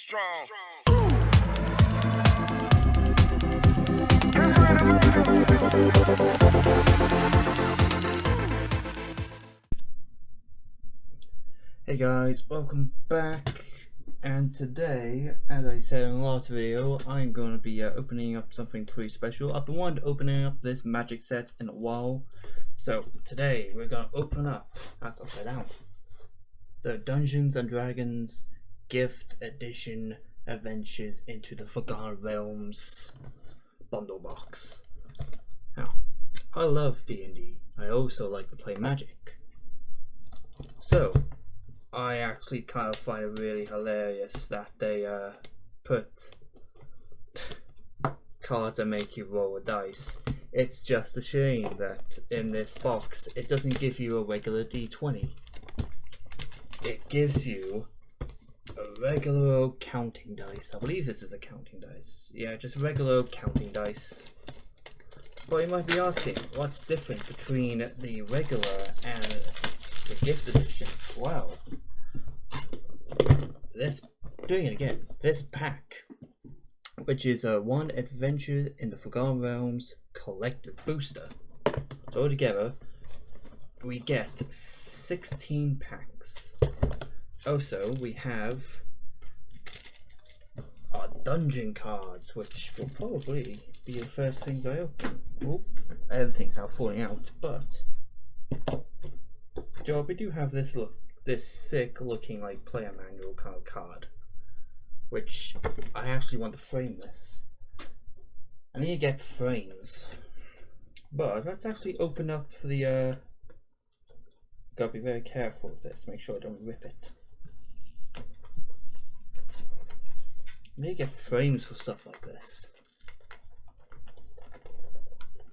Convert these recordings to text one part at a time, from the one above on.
strong. Hey guys, welcome back, and today, as I said in the last video, I'm going to be opening up something pretty special. I've been wanting to open up this magic set in a while, so today we're going to open up, that's upside down, the Dungeons and Dragons Gift Edition Adventures into the Forgotten Realms bundle box. Now, I love D&D, I also like to play Magic, so I actually kind of find it really hilarious that they put cards that make you roll a dice. It's just a shame that in this box it doesn't give you a regular d20. It gives you a regular old counting dice. I believe this is a counting dice. Yeah, just regular old counting dice. But you might be asking, what's different between the regular and the gift edition? Well, doing it again, this pack, which is a one Adventure in the Forgotten Realms collected booster. So altogether, we get 16 packs. Also, we have our dungeon cards, which will probably be the first things I open. Oh, everything's now falling out, but we do have this sick looking like player manual kind of card, which I actually want to frame this. I need to get frames, but let's actually open up the gotta be very careful with this, make sure I don't rip it. I need to get frames for stuff like this.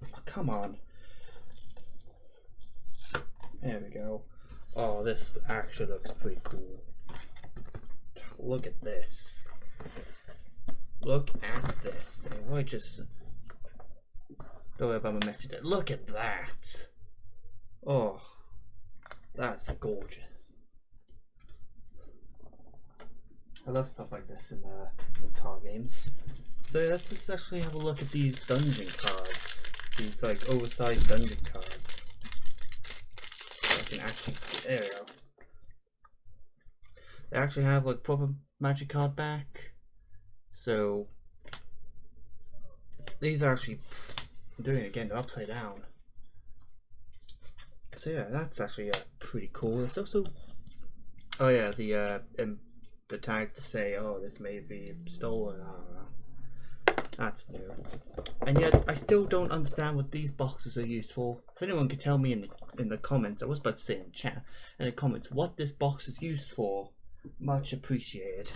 Oh, come on. There we go. Oh, this actually looks pretty cool. Look at this. Look at this. If I just don't worry about my message. Look at that. Oh, that's gorgeous. I love stuff like this in card games. So let's just actually have a look at these dungeon cards. These like oversized dungeon cards. I can actually, there we go. They actually have like proper magic card back. So these are actually, I'm doing it again, they're upside down. So yeah, that's actually pretty cool. It's also, oh yeah, the tag to say, oh, this may be stolen. I don't know. That's new. And yet, I still don't understand what these boxes are used for. If anyone could tell me in the comments, I was about to say in chat, in the comments, what this box is used for, much appreciated.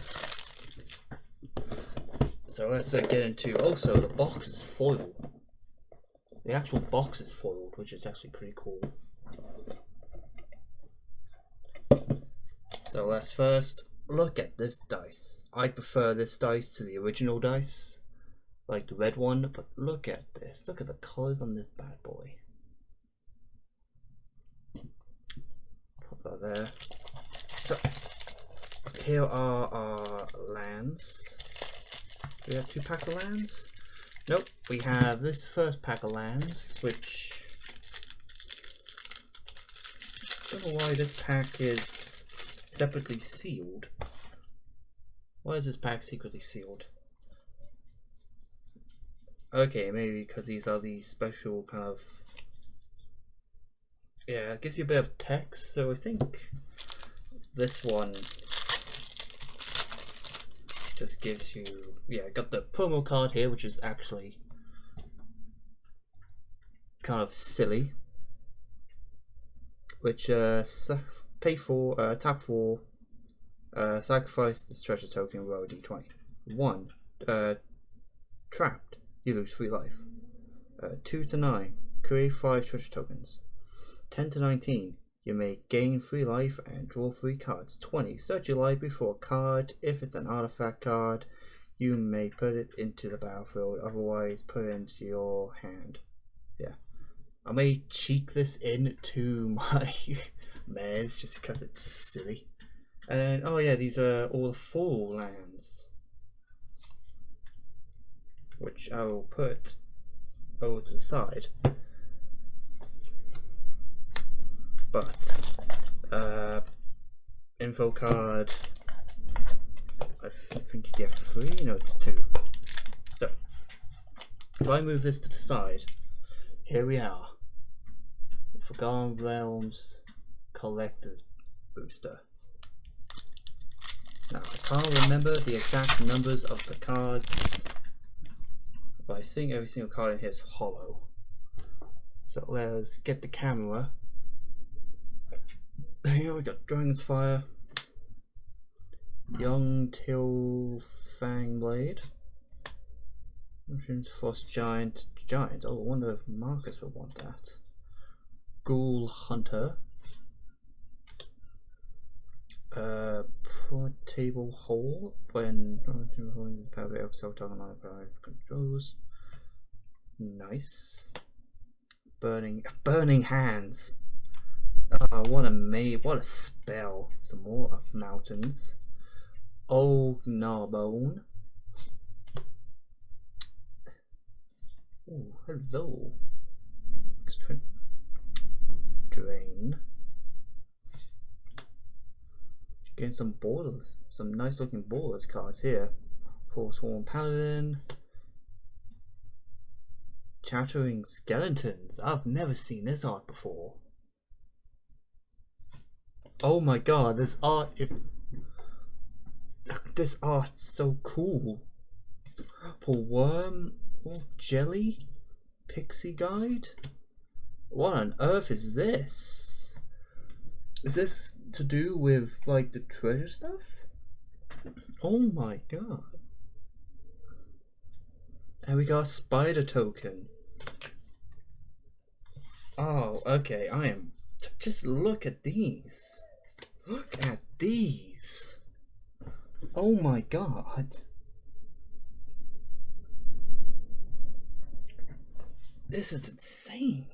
So let's get into, also the box is foiled. The actual box is foiled, which is actually pretty cool. So let's first look at this dice. I prefer this dice to the original dice, like the red one, but look at this. Look at the colors on this bad boy. Pop that there. So here are our lands. Do we have 2 packs of lands? Nope. We have this first pack of lands, which I don't know why this pack is separately sealed. Why is this pack secretly sealed? Okay, maybe because these are the special kind of, yeah, it gives you a bit of text, so I think this one just gives you, yeah, got the promo card here, which is actually kind of silly, which pay for, tap for, sacrifice this treasure token, roll a d20. 1, trapped, you lose 3 life. 2 to 9, create 5 treasure tokens. 10 to 19, you may gain 3 life and draw 3 cards. 20, search your library for a card. If it's an artifact card, you may put it into the battlefield, otherwise put it into your hand. Yeah, I may cheek this into my mares just because it's silly. And oh yeah, these are all the fall lands, which I will put over to the side. But info card, I think you get 3. No, it's 2. So if I move this to the side, here we are. The Forgotten Realms Collector's Booster. Now I can't remember the exact numbers of the cards, but I think every single card in here is hollow. So let's get the camera. Here we got Dragon's Fire, Young Till Fangblade, Frost Giant. Oh, I wonder if Marcus would want that. Ghoul Hunter, Portable Hole, when power Excel target controls. Nice. Burning Hands. Oh, what a spell. Some more mountains. Old Gnarbone. Oh, hello. Drain. Getting some borders, some nice looking borders cards here. Forsworn Paladin. Chattering Skeletons. I've never seen this art before. Oh my god, this art's so cool. For Worm or Jelly Pixie Guide? What on earth is this? Is this to do with like the treasure stuff? Oh my god. And we got a spider token. Oh, okay, just look at these. Look at these. Oh my god. This is insane.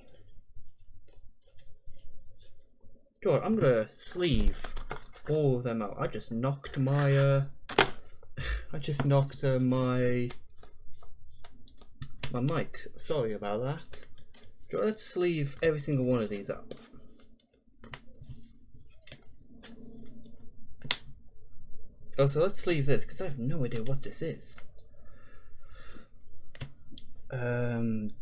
God, I'm gonna sleeve all of them out. I just knocked my my mic. Sorry about that. So let's sleeve every single one of these up. Also, let's sleeve this because I have no idea what this is. Dungeon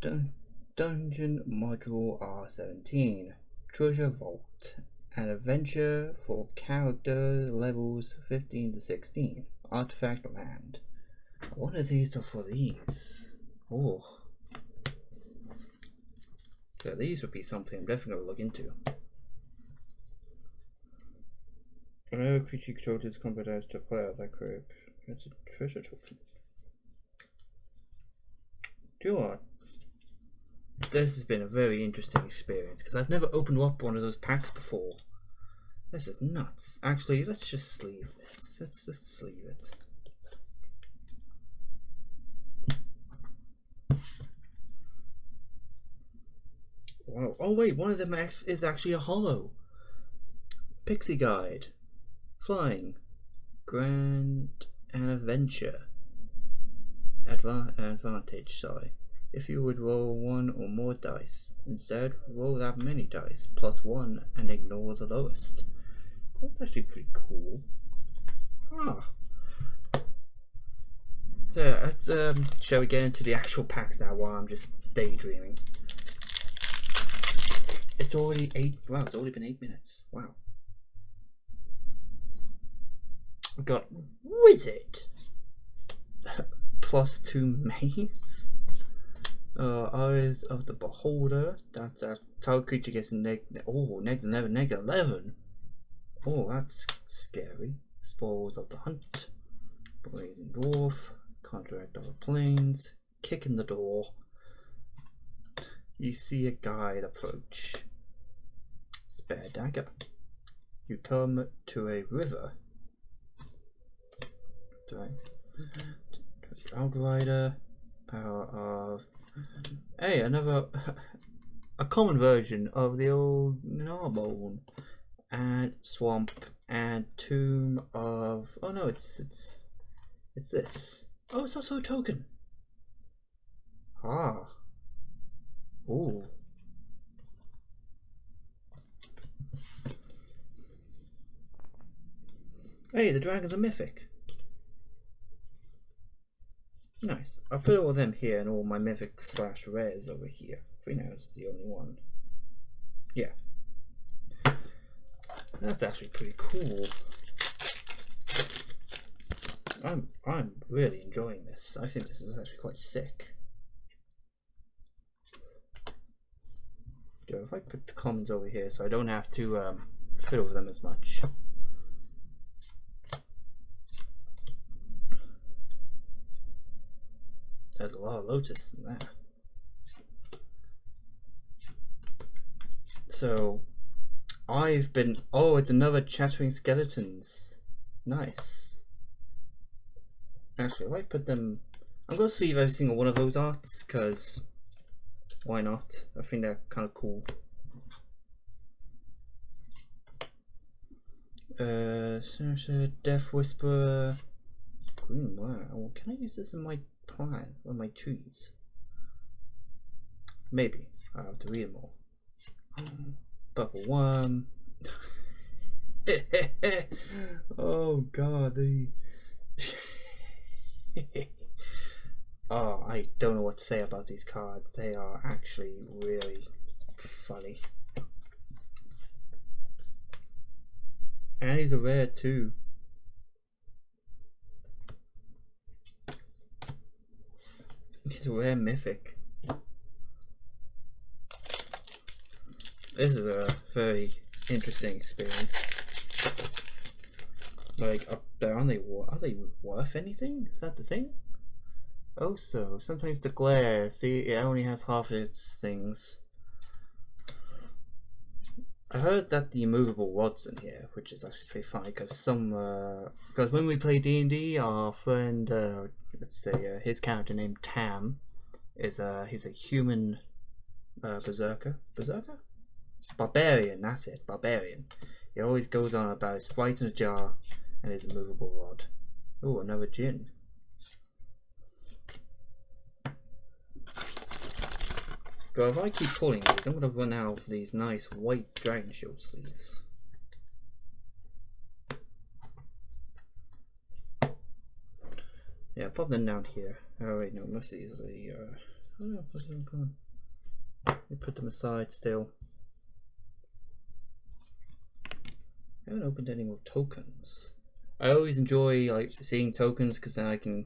Module R17, Treasure Vault, an adventure for character levels 15 to 16, Artifact Land. What of these are for these? Oh, so these would be something I'm definitely going to look into. Whenever creature you control is combat to player that correct. It's a treasure token. Do you know what? This has been a very interesting experience because I've never opened up one of those packs before. This is nuts. Actually, let's just sleeve this. Let's just sleeve it. Wow. Oh wait, one of them is actually a hollow. Pixie Guide. Flying. Grand and Adventure. Advantage, sorry. If you would roll 1 or more dice, instead roll that many dice, plus 1 and ignore the lowest. That's actually pretty cool. Ah. So let's shall we get into the actual packs now while I'm just daydreaming. It's already 8, wow, it's already been 8 minutes. Wow. We've got Wizard. plus 2 mace. Eyes of the Beholder. That's a target creature gets negative 11. Oh, that's scary. Spoils of the Hunt. Blazing Dwarf. Contract of the Plains. Kick in the door. You see a guide approach. Spare dagger. You come to a river. Outrider. Power of. Hey, another. A common version of the old Gnarbone. And Swamp And Tomb of... Oh no, it's this. Oh, it's also a token. Ah. Ooh. Hey, the dragons are mythic. Nice. I'll put all of them here and all my mythic / rares over here. For now, it's the only one. Yeah. That's actually pretty cool. I'm really enjoying this. I think this is actually quite sick. So if I put the commons over here so I don't have to fiddle with them as much. There's a lot of lotus in there. So I've been... Oh, it's another chattering skeletons. Nice. Actually, if I put them... I'm going to sleeve every single one of those arts, because why not? I think they're kind of cool. Death Whisperer. Green, wow. Can I use this in my plant or my trees? Maybe. I'll have to read them all. Purple worm. Oh god, oh, I don't know what to say about these cards. They are actually really funny. And he's a rare too. He's a rare mythic. This is a very interesting experience. Like, up there, are they worth anything? Is that the thing? Oh, so sometimes the glare. See, it only has half its things. I heard that the immovable rod's in here, which is actually pretty funny because when we play D&D, our friend, let's say his character named Tam, he's a human berserker. Barbarian, that's it, barbarian. He always goes on about his sprite in a jar and his immovable rod. Oh, another gin. But if I keep pulling these, I'm going to run out of these nice white dragon shield sleeves. Yeah, pop them down here. Oh wait, no, most of these are the, oh no, what's them gone? Let me put them aside still. I haven't opened any more tokens. I always enjoy like seeing tokens because then I can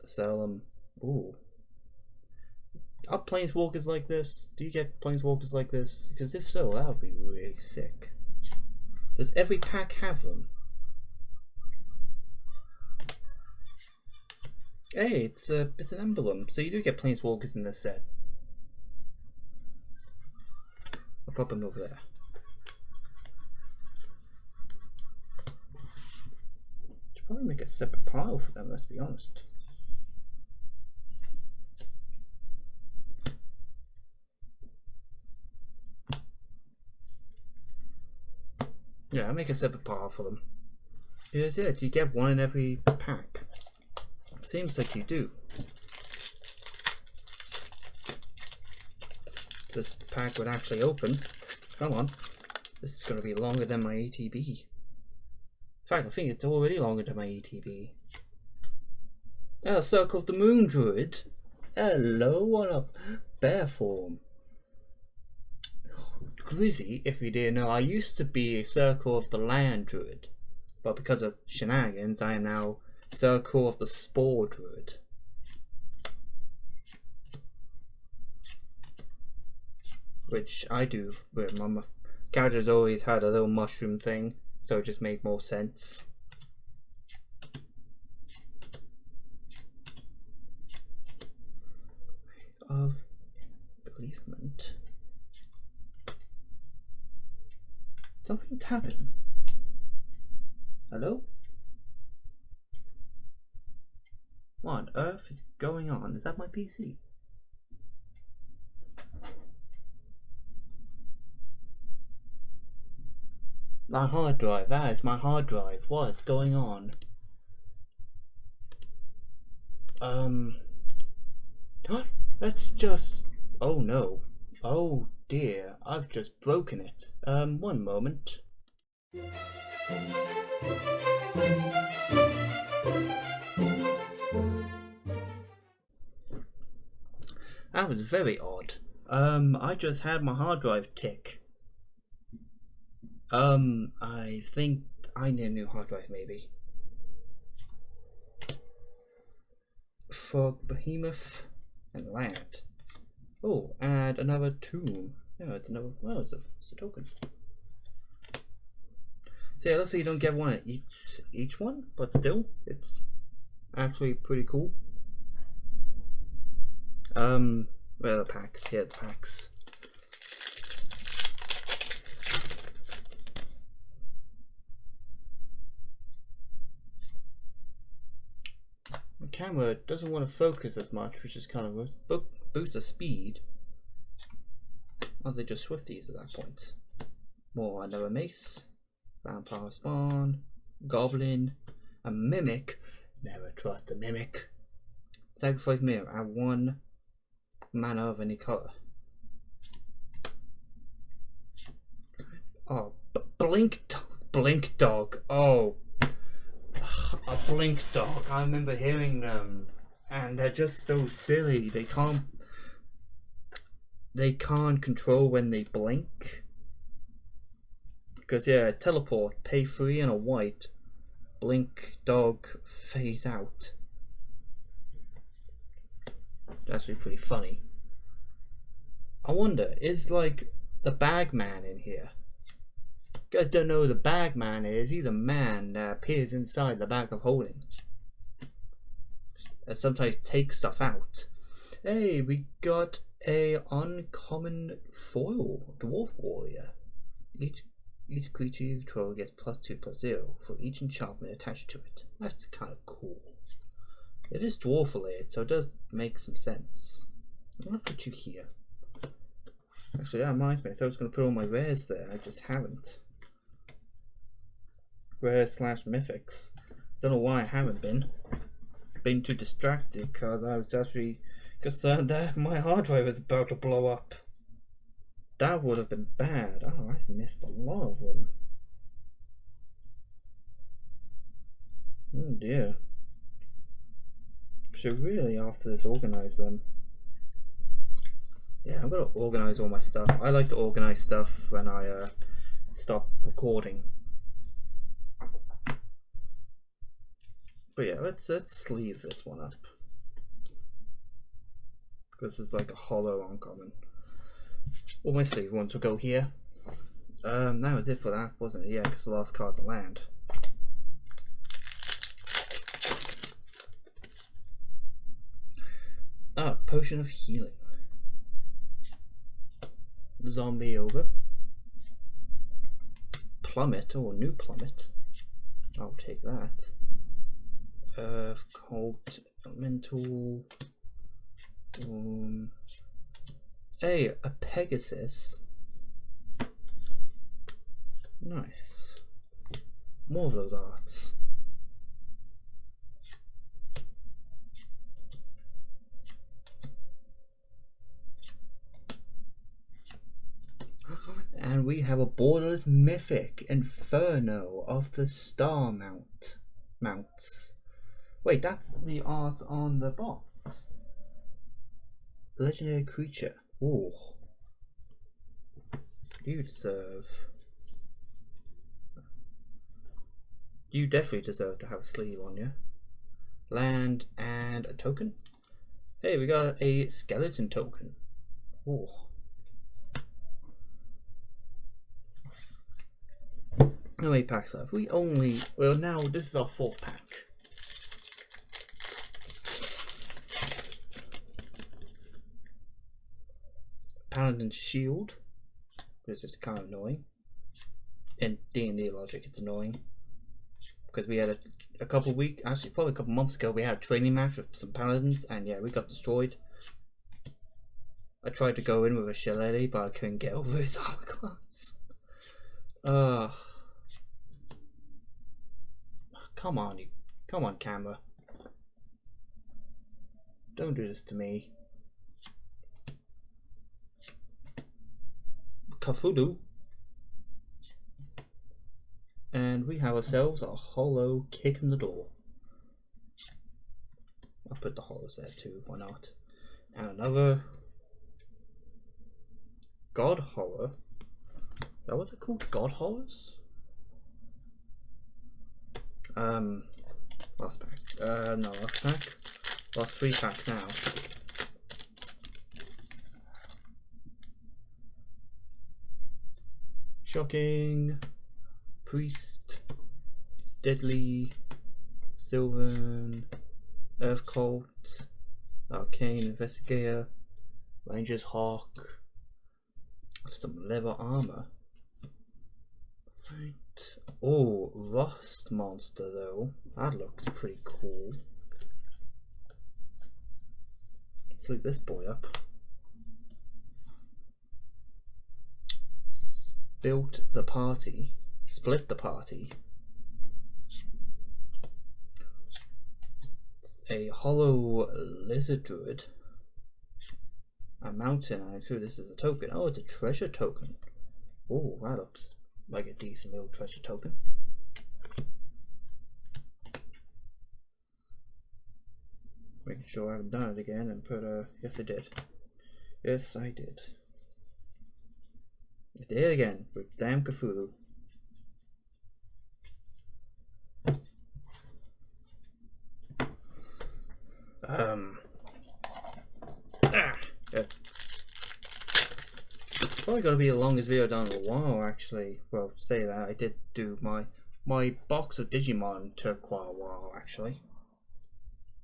sell them. Ooh. Are planeswalkers like this? Do you get planeswalkers like this? Because if so, that would be really sick. Does every pack have them? Hey, it's an emblem, so you do get planeswalkers in this set. I'll pop them over there. Should probably make a separate pile for them, let's be honest. Yeah, I'll make a separate pile for them. Yeah, do you get one in every pack? Seems like you do. This pack would actually open. Come on. This is going to be longer than my ATB. In fact, I think it's already longer than my ATB. Oh, Circle of the Moon Druid. Hello, what up? Bear form. Grizzy, if you didn't know, I used to be a Circle of the Land Druid. But because of shenanigans, I am now Circle of the Spore Druid. Which I do, but my character's always had a little mushroom thing, so it just made more sense. Of Beliefment. Something's happening. Hello? What on earth is going on? Is that my PC? My hard drive, that is my hard drive. What's going on? Let's just... Oh no. Oh dear, I've just broken it. One moment. That was very odd. I just had my hard drive tick. I think I need a new hard drive maybe. For Behemoth and Land. Oh, and another tomb. Yeah, it's another. Well, it's a token. So yeah, it looks like you don't get one at each one, but still, it's actually pretty cool. Where are the packs? Here are the packs. The camera doesn't want to focus as much, which is kind of a boost of speed. Or they just Swifties at that point. More another mace, vampire spawn, goblin, a mimic. Never trust a mimic. Sacrifice mirror at 1 mana of any color. Oh, blink dog. Oh, a blink dog. I remember hearing them, and they're just so silly. They can't control when they blink. Because yeah, teleport, pay 3 and a white. Blink dog, phase out. That's actually pretty funny. I wonder, is like the Bagman in here? You guys don't know who the Bagman is? He's a man that appears inside the bag of holding. And sometimes takes stuff out. Hey, we got a uncommon foil, Dwarf Warrior. Each creature you control gets +2/+0 for each enchantment attached to it. That's kind of cool. It is dwarf related, so it does make some sense. I'm gonna put you here. Actually, that reminds me, so I was gonna put all my rares there. I just haven't. Rares / mythics. Don't know why I haven't been. Been too distracted because I was actually concerned that my hard drive was about to blow up. That would have been bad. Oh, I've missed a lot of them. Oh dear. Should really, after this, organize them. Yeah, I'm gonna organize all my stuff. I like to organize stuff when I stop recording. But yeah, let's sleeve this one up. Because it's like a hollow uncommon. All my sleeve ones will go here. That was it for that, wasn't it? Yeah, because the last card's a land. Ah, potion of healing. Zombie over. Plummet, or new plummet. I'll take that. Cult, elemental. Hey, a Pegasus. Nice. More of those arts. And we have a borderless mythic, Inferno of the Star mounts. Wait, that's the art on the box. Legendary creature. Ooh. You deserve. You definitely deserve to have a sleeve on you. Land and a token. Hey, we got a skeleton token. Ooh. How many packs have we? Only, well, now this is our 4th pack. Paladin's Shield, because it's kind of annoying. In D&D logic, it's annoying. Because we had a couple weeks, actually probably a couple months ago, we had a training match with some Paladins, and yeah, we got destroyed. I tried to go in with a Shillelagh, but I couldn't get over his armor class. come on, come on, camera. Don't do this to me. Cthulhu. And we have ourselves a hollow kick in the door. I'll put the hollows there too, why not? And another God Horror. Is that what they're called? God Horrors? Last pack. No, last pack. Last 3 packs now. Shocking. Priest. Deadly. Sylvan. Earth Cult. Arcane Investigator. Ranger's Hawk. Some leather armor. Right. Oh, Rust Monster though. That looks pretty cool. Let's look this boy up. Split the party. A hollow lizard druid. A mountain. I threw this as a token. Oh, it's a treasure token. Oh, that looks like a decent little treasure token. Making sure I haven't done it again and put a... Yes, I did. Yes, I did. I did it again with damn Cthulhu. Yeah. Probably gonna be the longest video done in a while, actually. Well, say that I did do my box of Digimon took quite a while, actually.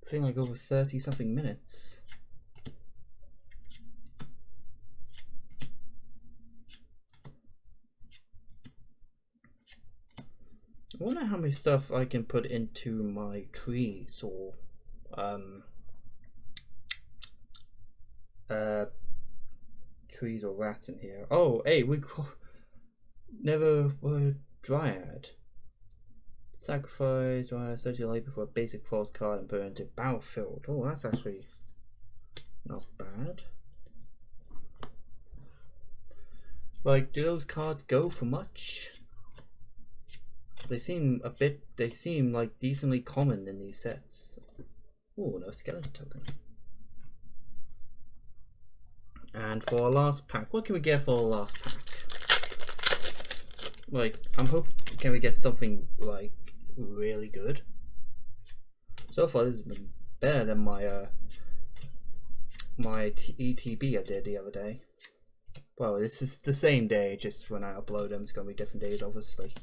I think like over 30 something minutes. I wonder how many stuff I can put into my trees or trees or rats in here. Oh, hey, we never were Dryad. Sacrifice, Dryad, search your life before a basic false card and put it into battlefield. Oh, that's actually not bad. Like, do those cards go for much? They seem like decently common in these sets. Oh, no skeleton token. And for our last pack, what can we get for our last pack? Like, I'm hoping, can we get something like really good? So far, this has been better than my ETB I did the other day. Well, this is the same day, just when I upload them, it's gonna be different days, obviously.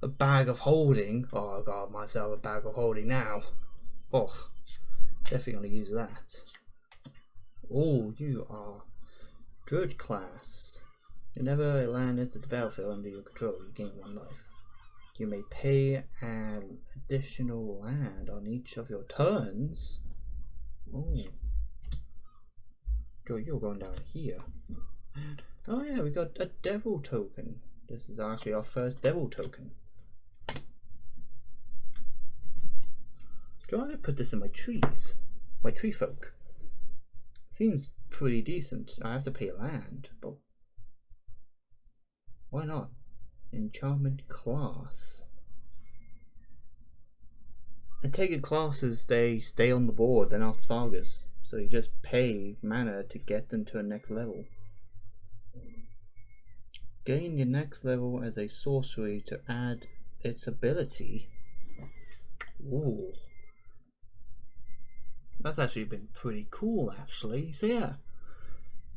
A bag of holding. Oh, I got myself a bag of holding now. Oh, definitely gonna use that. Oh, you are Druid class. Whenever a land enters the battlefield under your control, you gain 1 life. You may pay an additional land on each of your turns. Oh, you're going down here. Oh yeah, we got a devil token. This is actually our first devil token. Do I put this in my trees? My tree folk. Seems pretty decent. I have to pay land, but why not? Enchantment class. I take it classes, they stay on the board, they're not sagas. So you just pay mana to get them to a next level. Gain your next level as a sorcery to add its ability. Ooh. That's actually been pretty cool, actually. So yeah,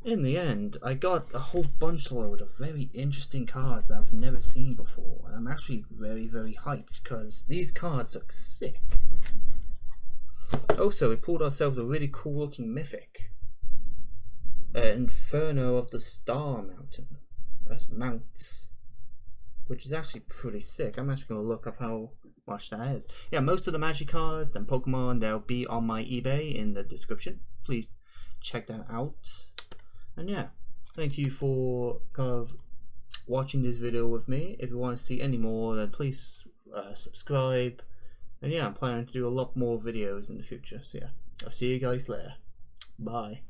in the end, I got a whole bunch load of very interesting cards that I've never seen before, and I'm actually very, very hyped because these cards look sick. Also, we pulled ourselves a really cool looking mythic, Inferno of the Star Mountain. That's mounts, which is actually pretty sick. I'm actually going to look up how much that is. Yeah, most of the magic cards and Pokemon, they'll be on my eBay in the description. Please check that out. And yeah, thank you for kind of watching this video with me. If you want to see any more, then please subscribe. And yeah, I'm planning to do a lot more videos in the future. So yeah, I'll see you guys later. Bye.